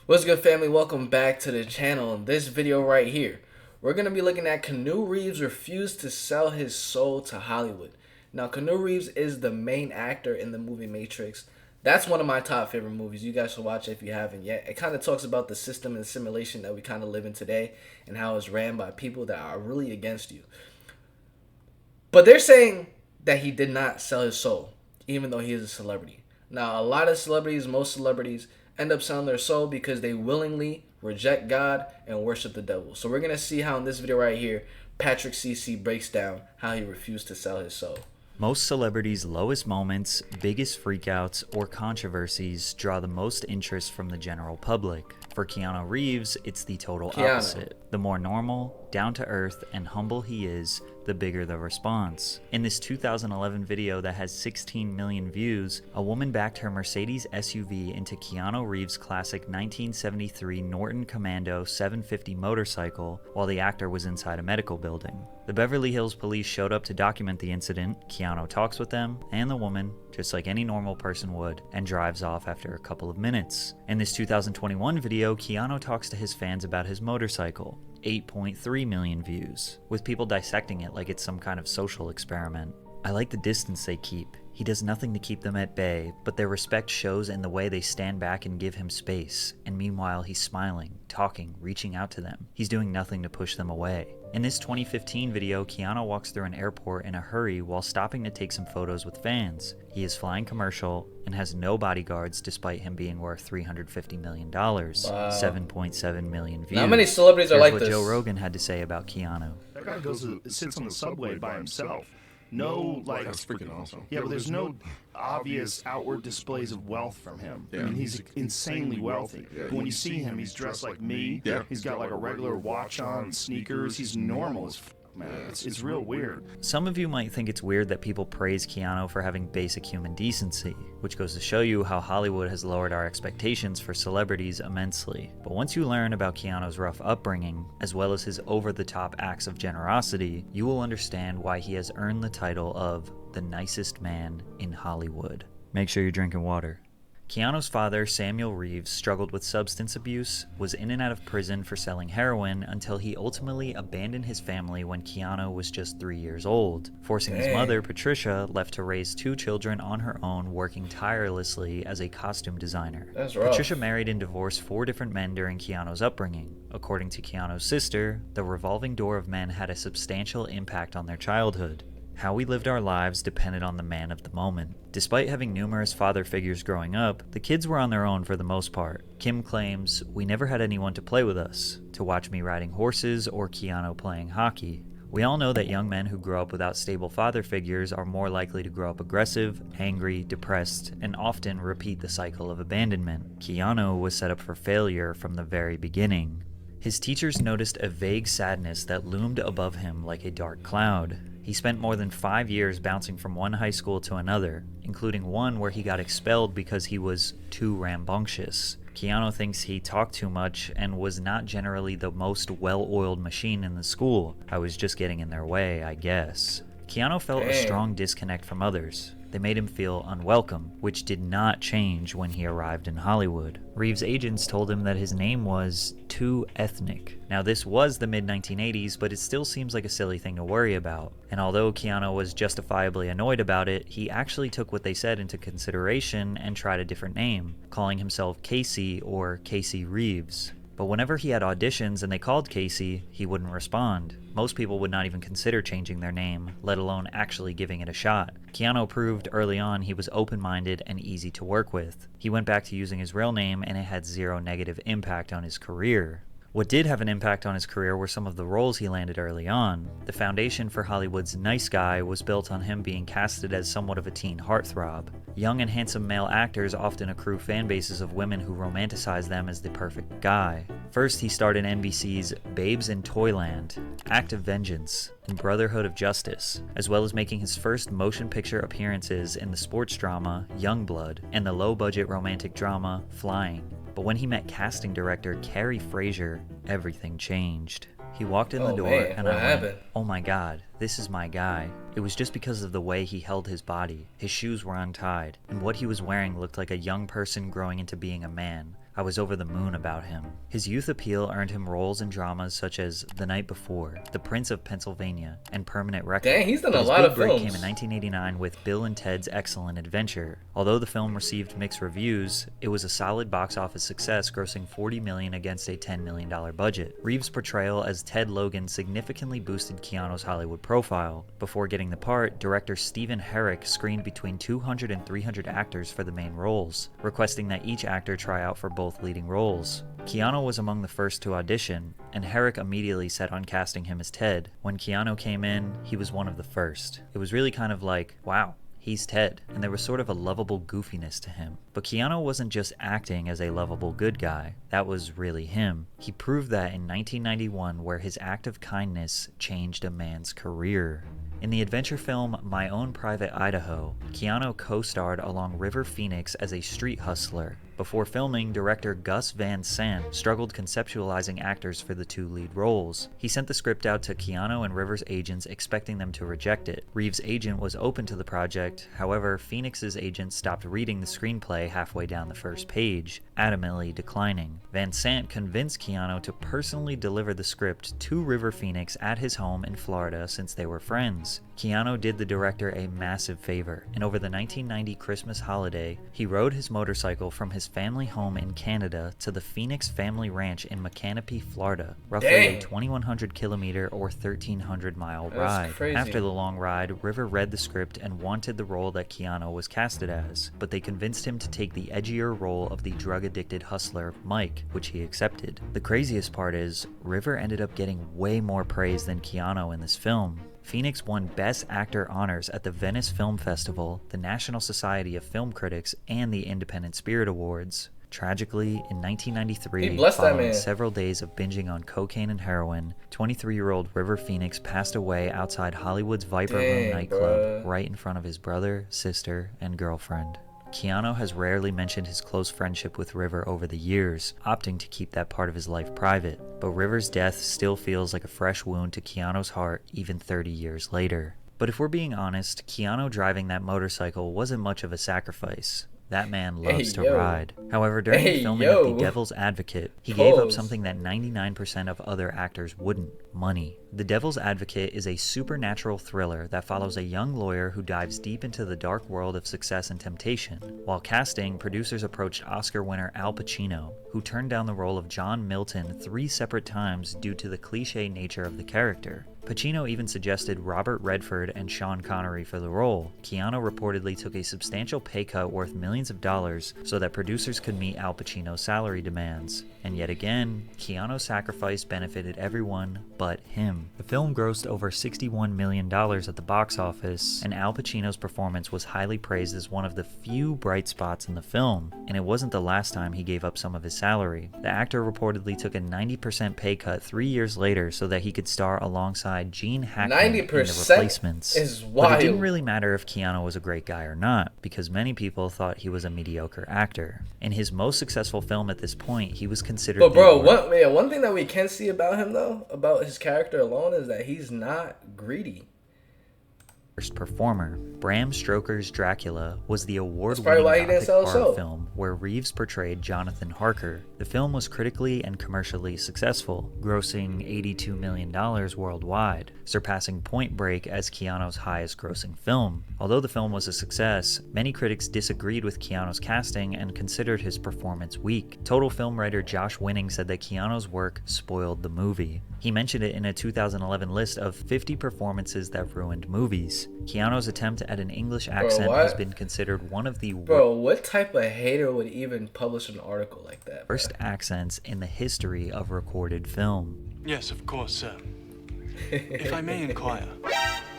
What's good, family? Welcome back to the channel. In this video right here, we're going to be looking at Keanu Reeves refused to sell his soul to Hollywood. Now, Keanu Reeves is the main actor in the movie Matrix. That's one of my top favorite movies. You guys should watch it if you haven't yet. It kind of talks about the system and simulation that we kind of live in today and how it's ran by people that are really against you. But they're saying that he did not sell his soul, even though he is a celebrity. Now, a lot of celebrities, most celebrities, end up selling their soul because they willingly reject God and worship the devil. So we're going to see how in this video right here, Patrick CC breaks down how he refused to sell his soul. Most celebrities' lowest moments, biggest freakouts, or controversies draw the most interest from the general public. For Keanu Reeves, it's the total opposite. The more normal, down-to-earth, and humble he is, the bigger the response. In this 2011 video that has 16 million views, a woman backed her Mercedes SUV into Keanu Reeves' classic 1973 Norton Commando 750 motorcycle while the actor was inside a medical building. The Beverly Hills police showed up to document the incident. Keanu talks with them and the woman, just like any normal person would, and drives off after a couple of minutes. In this 2021 video, Keanu talks to his fans about his motorcycle. 8.3 million views, with people dissecting it like it's some kind of social experiment. I like the distance they keep. He does nothing to keep them at bay, but their respect shows in the way they stand back and give him space, and meanwhile he's smiling, talking, reaching out to them. He's doing nothing to push them away. In this 2015 video, Keanu walks through an airport in a hurry while stopping to take some photos with fans. He is flying commercial and has no bodyguards despite him being worth $350 million. Wow. 7.7 million views. How many celebrities are like what this? Joe Rogan had to say about Keanu. That guy sits on the subway by himself. No, like, that's freaking awesome. Yeah, but there's no obvious outward displays of wealth from him. Yeah. I mean, he's insanely wealthy. Yeah. But when you see him, he's dressed like me. Yeah. He's got like a regular watch on, sneakers. He's normal as man. It's real weird. Some of you might think it's weird that people praise Keanu for having basic human decency, which goes to show you how Hollywood has lowered our expectations for celebrities immensely. But once you learn about Keanu's rough upbringing, as well as his over-the-top acts of generosity, you will understand why he has earned the title of the nicest man in Hollywood. Make sure you're drinking water. Keanu's father, Samuel Reeves, struggled with substance abuse, was in and out of prison for selling heroin until he ultimately abandoned his family when Keanu was just 3 years old, forcing his mother, Patricia, left to raise 2 children on her own, working tirelessly as a costume designer. That's rough. Patricia married and divorced 4 different men during Keanu's upbringing. According to Keanu's sister, the revolving door of men had a substantial impact on their childhood. How we lived our lives depended on the man of the moment. Despite having numerous father figures growing up, the kids were on their own for the most part. Kim claims, "We never had anyone to play with us, to watch me riding horses or Keanu playing hockey." We all know that young men who grow up without stable father figures are more likely to grow up aggressive, angry, depressed, and often repeat the cycle of abandonment. Keanu was set up for failure from the very beginning. His teachers noticed a vague sadness that loomed above him like a dark cloud. He spent more than 5 years bouncing from one high school to another, including one where he got expelled because he was too rambunctious. Keanu thinks he talked too much and was not generally the most well-oiled machine in the school. I was just getting in their way, I guess. Keanu felt a strong disconnect from others. They made him feel unwelcome, which did not change when he arrived in Hollywood. Reeves' agents told him that his name was too ethnic. Now this was the mid-1980s, but it still seems like a silly thing to worry about. And although Keanu was justifiably annoyed about it, he actually took what they said into consideration and tried a different name, calling himself Casey or Casey Reeves. But whenever he had auditions and they called Casey, he wouldn't respond. Most people would not even consider changing their name, let alone actually giving it a shot. Keanu proved early on he was open-minded and easy to work with. He went back to using his real name and it had zero negative impact on his career. What did have an impact on his career were some of the roles he landed early on. The foundation for Hollywood's nice guy was built on him being casted as somewhat of a teen heartthrob. Young and handsome male actors often accrue fan bases of women who romanticize them as the perfect guy. First, he starred in NBC's Babes in Toyland, Act of Vengeance, and Brotherhood of Justice, as well as making his first motion picture appearances in the sports drama Youngblood and the low-budget romantic drama Flying. But when he met casting director Carrie Fraser, everything changed. He walked in the door and I went, "Oh my god, this is my guy." It was just because of the way he held his body. His shoes were untied, and what he was wearing looked like a young person growing into being a man. I was over the moon about him. His youth appeal earned him roles in dramas such as The Night Before, The Prince of Pennsylvania, and Permanent Record. Dang, he's done But a his lot big of break films. came in 1989 with Bill and Ted's Excellent Adventure. Although the film received mixed reviews, it was a solid box office success, grossing $40 million against a $10 million budget. Reeves' portrayal as Ted Logan significantly boosted Keanu's Hollywood profile. Before getting the part, director Stephen Herrick screened between 200 and 300 actors for the main roles, requesting that each actor try out for both leading roles. Keanu was among the first to audition, and Herrick immediately set on casting him as Ted. When Keanu came in, he was one of the first. It was really kind of like, wow, he's Ted, and there was sort of a lovable goofiness to him. But Keanu wasn't just acting as a lovable good guy, that was really him. He proved that in 1991, where his act of kindness changed a man's career. In the adventure film My Own Private Idaho, Keanu co-starred along River Phoenix as a street hustler. Before filming, director Gus Van Sant struggled conceptualizing actors for the two lead roles. He sent the script out to Keanu and River's agents, expecting them to reject it. Reeves' agent was open to the project, however, Phoenix's agent stopped reading the screenplay halfway down the first page, adamantly declining. Van Sant convinced Keanu to personally deliver the script to River Phoenix at his home in Florida since they were friends. Keanu did the director a massive favor, and over the 1990 Christmas holiday, he rode his motorcycle from his family home in Canada to the Phoenix family ranch in Macanopy, Florida, roughly a 2,100 kilometer or 1,300 mile ride. Crazy. After the long ride, River read the script and wanted the role that Keanu was casted as, but they convinced him to take the edgier role of the drug-addicted hustler Mike, which he accepted. The craziest part is, River ended up getting way more praise than Keanu in this film. Phoenix won Best Actor honors at the Venice Film Festival, the National Society of Film Critics, and the Independent Spirit Awards. Tragically, in 1993, following several days of binging on cocaine and heroin, 23-year-old River Phoenix passed away outside Hollywood's Viper Room nightclub, right in front of his brother, sister, and girlfriend. Keanu has rarely mentioned his close friendship with River over the years, opting to keep that part of his life private, but River's death still feels like a fresh wound to Keanu's heart even 30 years later. But if we're being honest, Keanu driving that motorcycle wasn't much of a sacrifice. That man loves to ride. However, during the filming of The Devil's Advocate, he gave up something that 99% of other actors wouldn't: money. The Devil's Advocate is a supernatural thriller that follows a young lawyer who dives deep into the dark world of success and temptation. While casting, producers approached Oscar winner Al Pacino, who turned down the role of John Milton 3 separate times due to the cliché nature of the character. Pacino even suggested Robert Redford and Sean Connery for the role. Keanu reportedly took a substantial pay cut worth millions of dollars so that producers could meet Al Pacino's salary demands. And yet again, Keanu's sacrifice benefited everyone but him. The film grossed over $61 million at the box office, and Al Pacino's performance was highly praised as one of the few bright spots in the film, and it wasn't the last time he gave up some of his salary. The actor reportedly took a 90% pay cut 3 years later so that he could star alongside Gene Hackman in The Replacements. Is wild. But it didn't really matter if Keanu was a great guy or not, because many people thought he was a mediocre actor. In his most successful film at this point, he was considered. But bro, one thing that we can see about him though, about his character alone, is that he's not greedy. First performer. Bram Stoker's Dracula was the award-winning Gothic horror film where Reeves portrayed Jonathan Harker. The film was critically and commercially successful, grossing $82 million worldwide, surpassing Point Break as Keanu's highest-grossing film. Although the film was a success, many critics disagreed with Keanu's casting and considered his performance weak. Total film writer Josh Winning said that Keanu's work spoiled the movie. He mentioned it in a 2011 list of 50 performances that ruined movies. Keanu's attempt at an English accent has been considered one of the what type of hater would even publish an article like that? Worst accents in the history of recorded film. Yes, of course, sir. If I may inquire,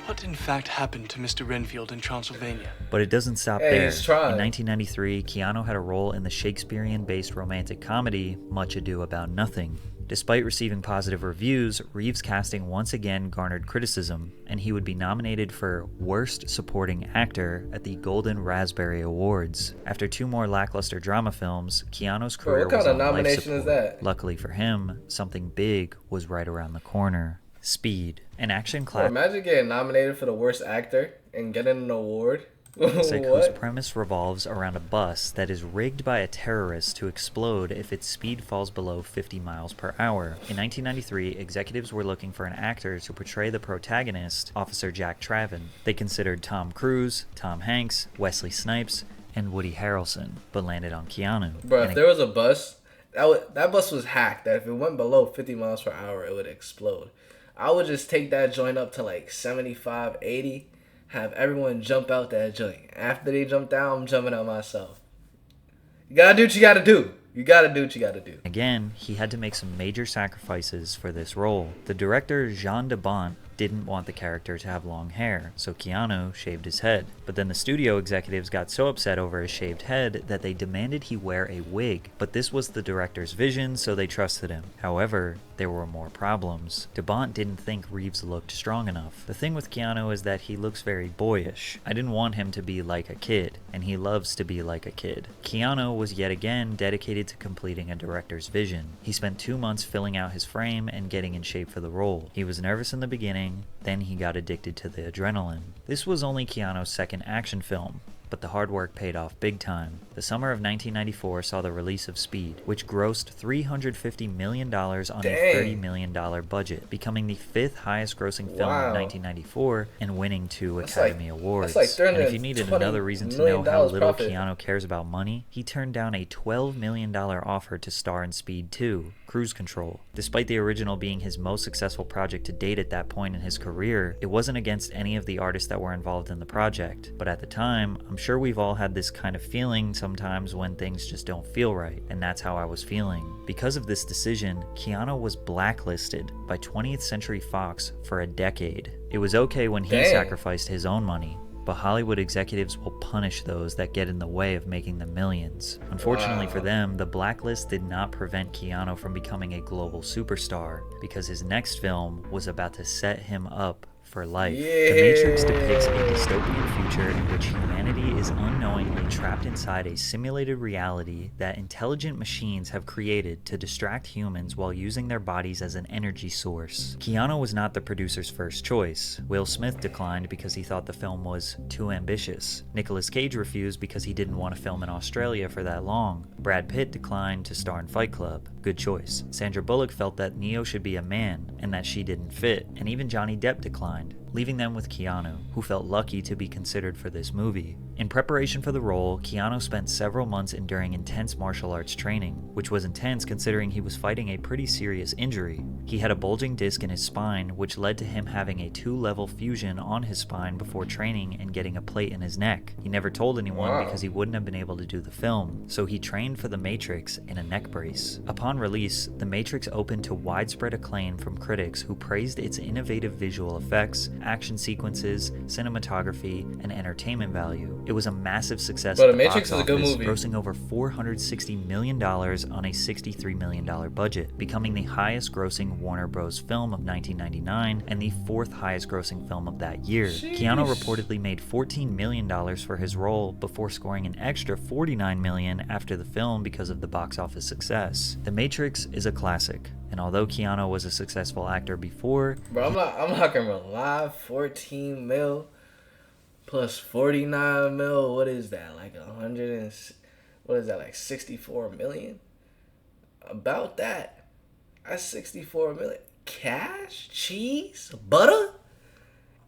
what in fact happened to Mr. Renfield in Transylvania? But it doesn't stop there. In 1993, Keanu had a role in the Shakespearean-based romantic comedy Much Ado About Nothing. Despite receiving positive reviews, Reeves' casting once again garnered criticism, and he would be nominated for Worst Supporting Actor at the Golden Raspberry Awards. After 2 more lackluster drama films, Keanu's career was on life support. Luckily for him, something big was right around the corner. Speed, an action classic. Imagine getting nominated for the worst actor and getting an award. whose What? premise revolves around a bus that is rigged by a terrorist to explode if its speed falls below 50 miles per hour. In 1993, executives were looking for an actor to portray the protagonist, Officer Jack Traven. They considered Tom Cruise, Tom Hanks, Wesley Snipes, and Woody Harrelson, but landed on Keanu. Bro, And if there was a bus, that bus was hacked. That if it went below 50 miles per hour, it would explode. I would just take that joint up to like 75, 80, have everyone jump out that joint. After they jump down, I'm jumping out myself. You gotta do what you gotta do. You gotta do what you gotta do. Again, he had to make some major sacrifices for this role. The director, Jean de Bont, didn't want the character to have long hair, so Keanu shaved his head. But then the studio executives got so upset over his shaved head that they demanded he wear a wig. But this was the director's vision, so they trusted him. However, there were more problems. De Bont didn't think Reeves looked strong enough. The thing with Keanu is that he looks very boyish. I didn't want him to be like a kid, and he loves to be like a kid. Keanu was yet again dedicated to completing a director's vision. He spent 2 months filling out his frame and getting in shape for the role. He was nervous in the beginning, then he got addicted to the adrenaline. This was only Keanu's second action film, but the hard work paid off big time. The summer of 1994 saw the release of Speed, which grossed $350 million on a $30 million budget, becoming the 5th highest grossing film of 1994 and winning 2 Academy Awards. And if you needed another reason to know how little Keanu cares about money, he turned down a $12 million offer to star in Speed 2, Cruise Control. Despite the original being his most successful project to date at that point in his career, it wasn't against any of the artists that were involved in the project. But at the time, I'm sure we've all had this kind of feeling sometimes when things just don't feel right, and that's how I was feeling. Because of this decision, Keanu was blacklisted by 20th Century Fox for a decade. It was okay when he sacrificed his own money, but Hollywood executives will punish those that get in the way of making the millions. Unfortunately for them, the blacklist did not prevent Keanu from becoming a global superstar, because his next film was about to set him up for life. The Matrix depicts a dystopian future in which humanity is unknowingly trapped inside a simulated reality that intelligent machines have created to distract humans while using their bodies as an energy source. Keanu was not the producer's first choice. Will Smith declined because he thought the film was too ambitious. Nicolas Cage refused because he didn't want to film in Australia for that long. Brad Pitt declined to star in Fight Club. Good choice. Sandra Bullock felt that Neo should be a man and that she didn't fit, and even Johnny Depp declined, leaving them with Keanu, who felt lucky to be considered for this movie. In preparation for the role, Keanu spent several months enduring intense martial arts training, which was intense considering he was fighting a pretty serious injury. He had a bulging disc in his spine, which led to him having a 2-level fusion on his spine before training and getting a plate in his neck. He never told anyone because he wouldn't have been able to do the film, so he trained for The Matrix in a neck brace. Upon release, The Matrix opened to widespread acclaim from critics who praised its innovative visual effects, action sequences, cinematography, and entertainment value. It was a massive success at the Matrix box is a good office, movie, grossing over $460 million on a $63 million budget, becoming the highest grossing Warner Bros. Film of 1999 and the 4th highest grossing film of that year. Keanu reportedly made $14 million for his role before scoring an extra $49 million after the film because of the box office success. The Matrix is a classic, and although Keanu was a successful actor before, bro, I'm not gonna lie. 14 mil plus 49 mil. What is that? Like 100 and what is that? Like 64 million? About that. That's 64 million. Cash, cheese, butter,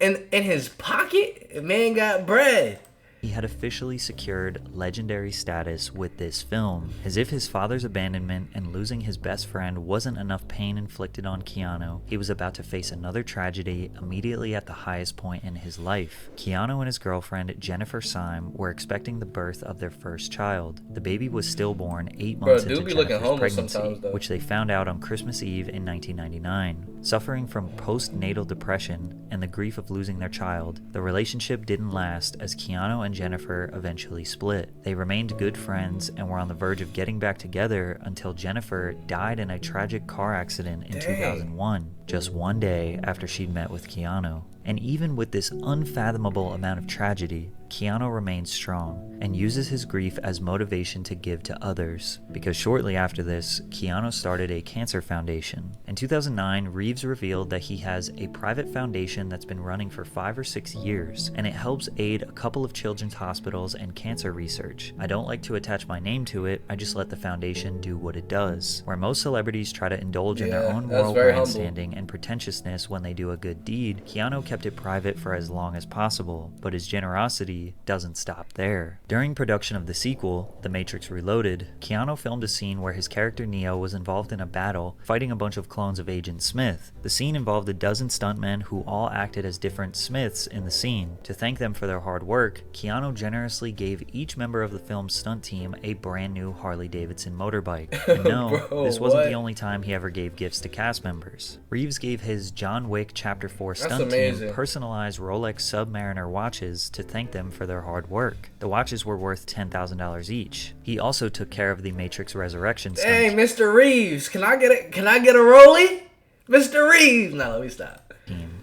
in his pocket. Man got bread. he had officially secured legendary status with this film. As if his father's abandonment and losing his best friend wasn't enough pain inflicted on Keanu, he was about to face another tragedy immediately at the highest point in his life. Keanu and his girlfriend, Jennifer Syme, were expecting the birth of their first child. The baby was stillborn 8 months into Jennifer's pregnancy, which they found out on Christmas Eve in 1999. Suffering from postnatal depression and the grief of losing their child, the relationship didn't last as Keanu and Jennifer eventually split. They remained good friends and were on the verge of getting back together until Jennifer died in a tragic car accident in 2001, just one day after she'd met with Keanu. And even with this unfathomable amount of tragedy, Keanu remains strong and uses his grief as motivation to give to others. Because shortly after this, Keanu started a cancer foundation. In 2009, Reeves revealed that he has a private foundation that's been running for 5 or 6 years, and it helps aid a couple of children's hospitals and cancer research. I don't like to attach my name to it, I just let the foundation do what it does. Where most celebrities try to indulge in their own moral grandstanding and pretentiousness when they do a good deed, Keanu kept it private for as long as possible, but his generosity doesn't stop there. During production of the sequel, The Matrix Reloaded, Keanu filmed a scene where his character Neo was involved in a battle fighting a bunch of clones of Agent Smith. The scene involved a dozen stuntmen who all acted as different Smiths in the scene. To thank them for their hard work, Keanu generously gave each member of the film's stunt team a brand new Harley-Davidson motorbike. And no, this wasn't the only time he ever gave gifts to cast members. Reeves gave his John Wick Chapter 4 stunt team personalized Rolex Submariner watches to thank them for their hard work. The watches were worth $10,000 each. He also took care of the Matrix Resurrection stunt. Hey, Mr. Reeves, can I get a rollie? Mr. Reeves! No, let me stop.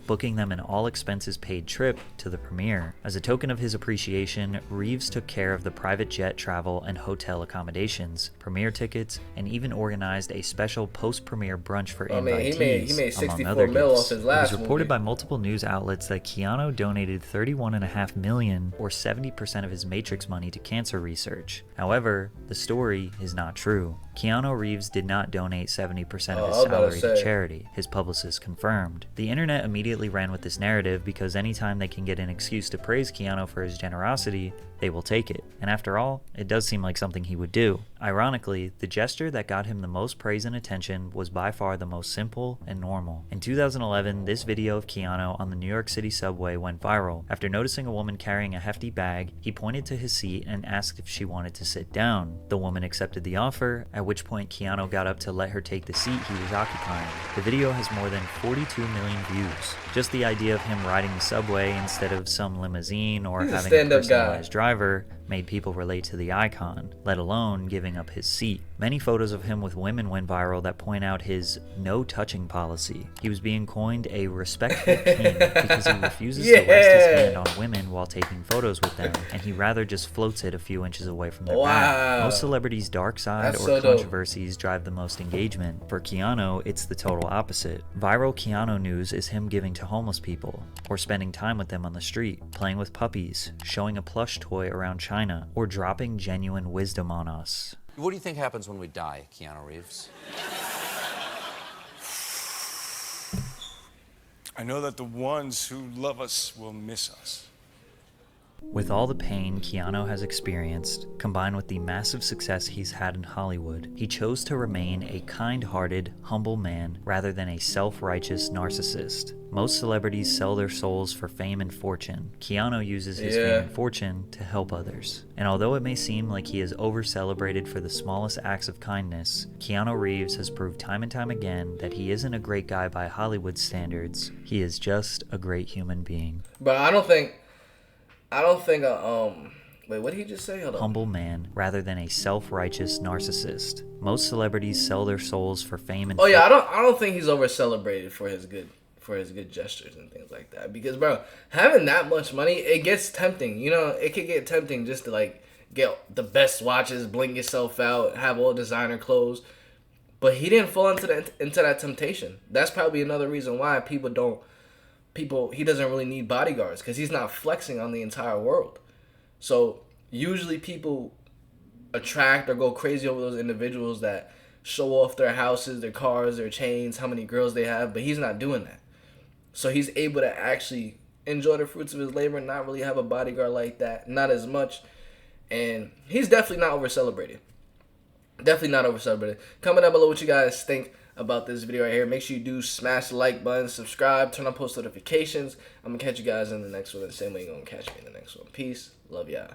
Booking them an all-expenses paid trip to the premiere. As a token of his appreciation, Reeves took care of the private jet travel and hotel accommodations, premiere tickets, and even organized a special post-premiere brunch for invitees, he made 64 mil off his last It was reported movie. by multiple news outlets that Keanu donated $31.5 million, or 70% of his Matrix money, to cancer research. However, the story is not true. Keanu Reeves did not donate 70% of his salary to charity, his publicist confirmed. The internet immediately ran with this narrative because anytime they can get an excuse to praise Keanu for his generosity, they will take it. And after all, it does seem like something he would do. Ironically, the gesture that got him the most praise and attention was by far the most simple and normal. In 2011, this video of Keanu on the New York City subway went viral. After noticing a woman carrying a hefty bag, he pointed to his seat and asked if she wanted to sit down. The woman accepted the offer, at which point Keanu got up to let her take the seat he was occupying. The video has more than 42 million views. Just the idea of him riding the subway instead of some limousine or having a personalized driver made people relate to the icon, let alone giving up his seat. Many photos of him with women went viral that point out his no-touching policy. He was being coined a respectful king because he refuses to rest his hand on women while taking photos with them, and he rather just floats it a few inches away from their back. Most celebrities' dark side or controversies drive the most engagement. For Keanu, it's the total opposite. Viral Keanu news is him giving to homeless people, or spending time with them on the street, playing with puppies, showing a plush toy around China, or dropping genuine wisdom on us. What do you think happens when we die, Keanu Reeves? I know that the ones who love us will miss us. With all the pain Keanu has experienced, combined with the massive success he's had in Hollywood, he chose to remain a kind-hearted, humble man rather than a self-righteous narcissist. Most celebrities sell their souls for fame and fortune. Keanu uses his fame and fortune to help others. And although it may seem like he is over-celebrated for the smallest acts of kindness, Keanu Reeves has proved time and time again that he isn't a great guy by Hollywood standards. He is just a great human being. But I don't think wait, what did he just say? Hold on. Humble man rather than a self-righteous narcissist. Most celebrities sell their souls for fame and I don't think he's over celebrated for his good gestures and things like that. Because bro, having that much money, it gets tempting. You know, it could get tempting just to like get the best watches, bling yourself out, have all designer clothes. But he didn't fall into that temptation. That's probably another reason why he doesn't really need bodyguards, because he's not flexing on the entire world. So usually people attract or go crazy over those individuals that show off their houses, their cars, their chains, how many girls they have, but he's not doing that. So he's able to actually enjoy the fruits of his labor and not really have a bodyguard like that, not as much. And he's definitely not over-celebrated. Definitely not over-celebrated. Comment down below what you guys think about this video right here. Make sure you do smash the like button, subscribe, turn on post notifications. I'm going to catch you guys in the next one the same way you're going to catch me in the next one. Peace. Love y'all.